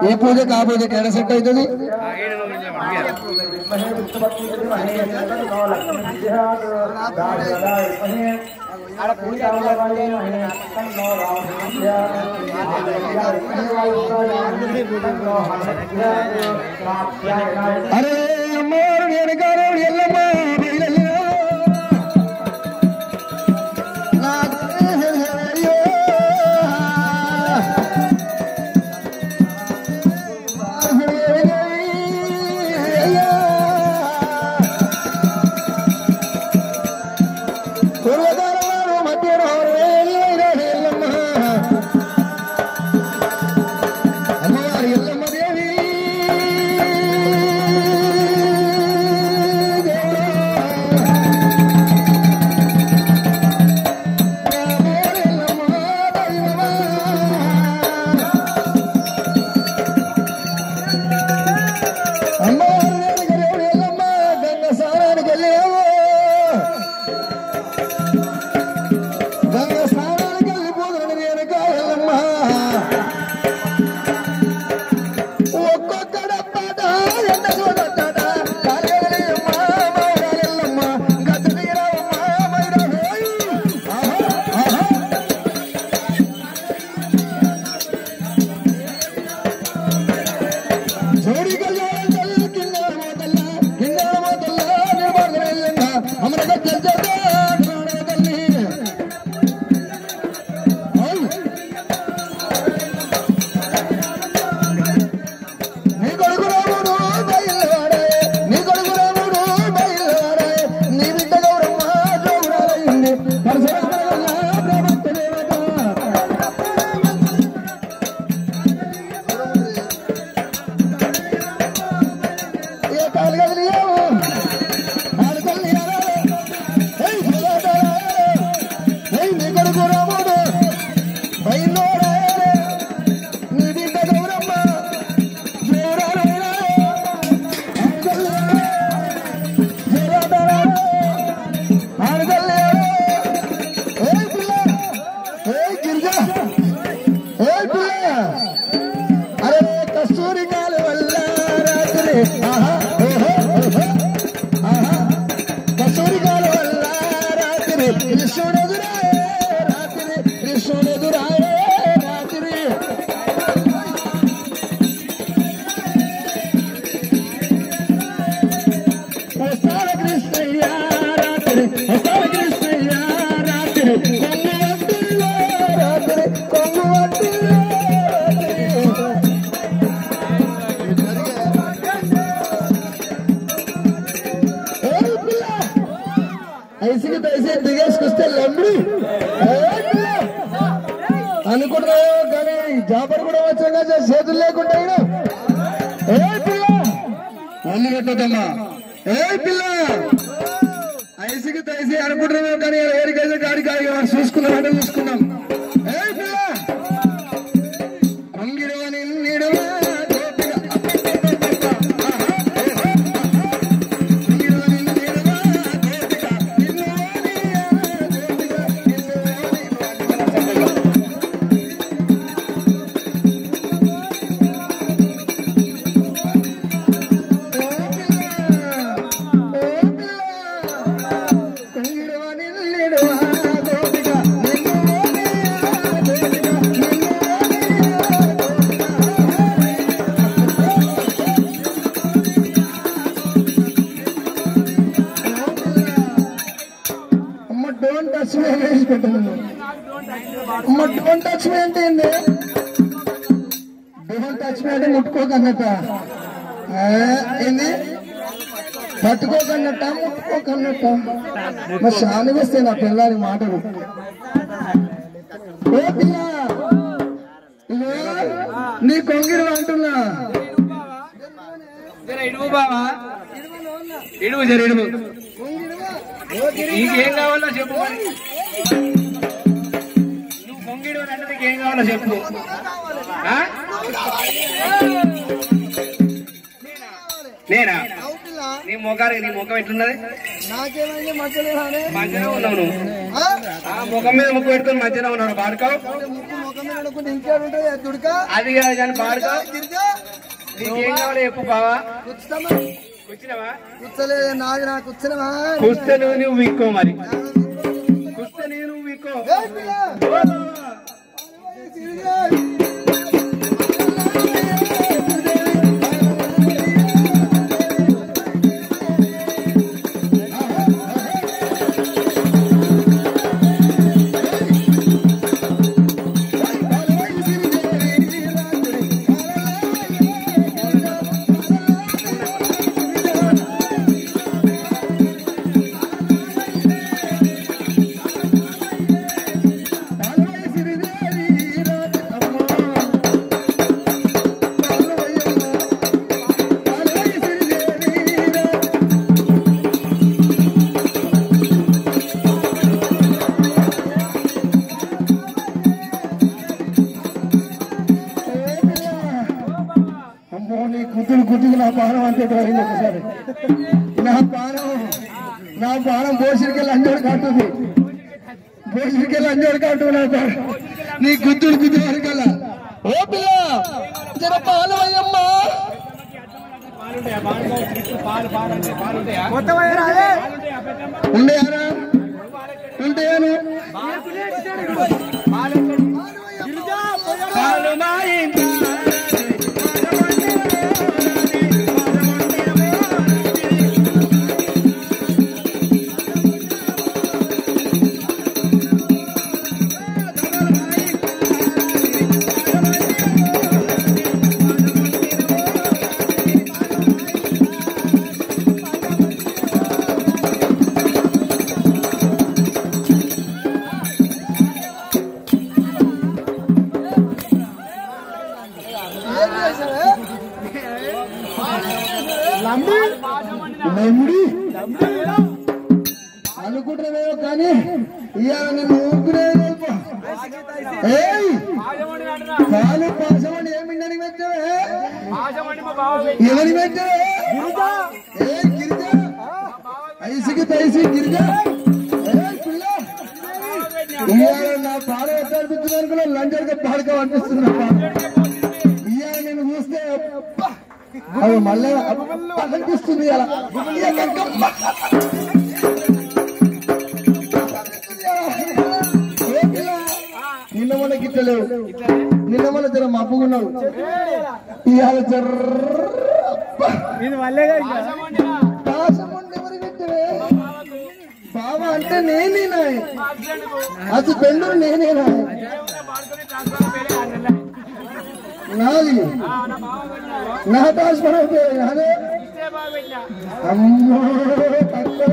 ఈ పూజకి ఆ పూజకి ఎడ సెట్ అవుతుంది అరే అమ్మవారు నేను గారు ఎల్లమ్మా అనుకుంటున్నావు కానీ జాబర్ కూడా వచ్చాక చేతులు లేకుండా ఏ పిల్ల అన్ని పెట్టద్దమ్మా ఏ పిల్ల ఐసికి తైసి అనుకుంటున్నావు కానీ ఏరికైతే గాడికి చూసుకున్నాం చూసుకున్నాం ఏ పిల్ల అంగిరవని నీడవా డోంట్ టచ్ మీ అంటే డోంట్ టచ్ మీ అంటే ముట్టుకోకన్నట్ట ఏంది పట్టుకోకన్నట్ట ముట్టుకోకన్నట్ట మరి శాని వస్తే నా పిల్లారి మాటలు ఓ పిల్ల నీ కొంగిరు అంటున్నా ఇడువు బావా ఇడువు జర ఇడువు నీకేం కావాలో చెప్పు నువ్వు పొంగిడు అంటే నీకేం కావాలో చెప్పు నేనా నీ మొఖానికి నీ ముఖం ఎట్లున్నది మధ్యలో ఉన్నావు నువ్వు ఆ ముఖం మీద ముక్కు పెట్టుకుని మధ్యలో ఉన్నాడు బాడుకావు ఇంకేముంటది దుడక అది కాదు కానీ పాడుకో నీకేం కావాలి చెప్పు బావా కూర్చున్నావా కూర్చోలేదు నాది నాకు కూర్చున్నావా కూర్చో నువ్వు వీక్కో మరి కూర్చో నువ్వు వీక్కో గుర్తుకు నా పానం అంతే పోయింది ఒకసారి నా పానం బోసిరికెళ్ళి అంజోడు కాటుంది బోసిరికెళ్ళి అంజోడు కాటు నా పానం నీ గుద్దుడు వరకల్లా ఓ పిల్ల జర పాలు అయ్యమ్మా ఉండేయారా ఉంటాయాను అనుకుంటున్నావేమో కానీ ఇవాళ నేను ఊపిరేమో పాలు పాసమని ఏమిండని పెట్టావే ఎవరి పెట్టావే గిరిజ ఐసికి తైసి గిరిజ పిల్ల ఇవాళ నా పాల ఎట్టాడిపించిన అనుకున్నా లంచర్గా పాడక అనిపిస్తున్నా ఇవాళ నేను చూస్తే అవి మళ్ళీ అనిపిస్తుంది అలా నిన్న మన గిట్టలేవు నిన్న మన జర మబ్బుకున్నావు ఇవాళ బాబా అంటే నేనేనా అది పెళ్ళూరు నేనేనా నాది నా టాస్పర్ అదే అమ్మో తక్కువ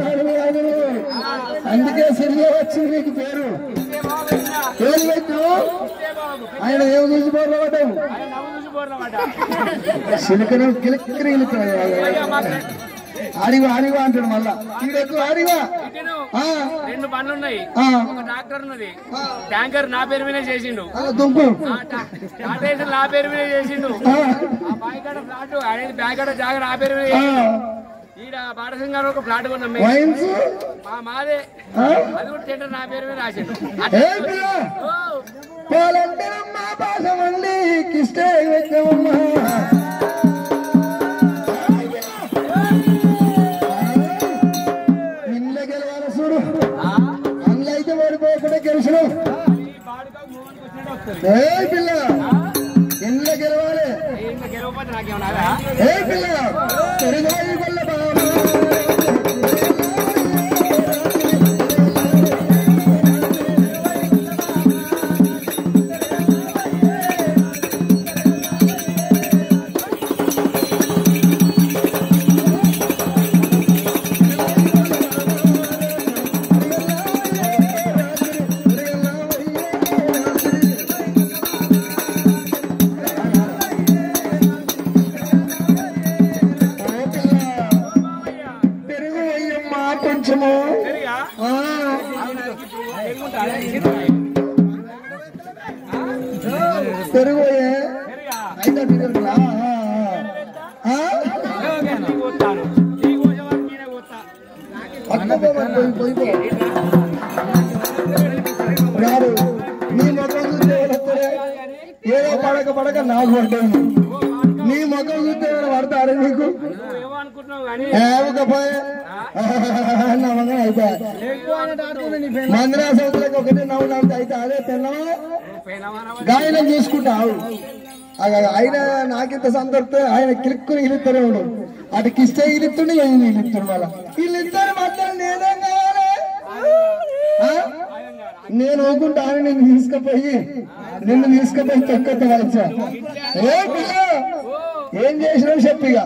అందుకే సిరిగా వచ్చింది నీకు పేరు ఏం పెట్టు ఆయన ఏం చూసిపోరమాట సిలికను కిలిక్కరి ఆడివా అంటాడు మళ్ళా ఈడెక్కు ఆడివా రెండు పనులు ఉన్నాయి ఒక ట్రాక్టర్ ఉన్నది ట్యాంకర్ నా పేరు మీద చేసిండు దుంపు టాటా నా పేరు మీద చేసిండు బాయికాడ ఫ్లాట్ అనేది బ్యాగడ జాగ నా పేరు మీద ఈడ బాటసింగారు ఒక ఫ్లాట్ కొన్నాం మాదే అది కూడా టెండర్ నా పేరు మీద రాసిండు గెలిచిన పిల్ల ఇంట్లో గెలవాలి పిల్ల పెరుగాయి వల్ల పెరుగోయే అయితే రాడు నీ మొత్తం చూస్తే పడక నాకు పడ్డాను నీ ముఖం చూస్తే పడతారే నీకు మందిరా సౌతులకు ఒకటి నవ్వులంత అయితే అదే తెల్లవా గాయన చూసుకుంటావు ఆయన నాకింత సందర్భం ఆయన కిలుక్కుని ఇలుస్తూనే ఉండవు అటు కిస్తే ఇలుస్తుండే ఇలుస్తుడు వాళ్ళ వీళ్ళిద్దరు మాత్రం నేనేం కావాలి నేను ఊకుంటాను నిన్ను తీసుకుపోయి తొక్కత వచ్చా ఏం చేసినావు చెప్పిగా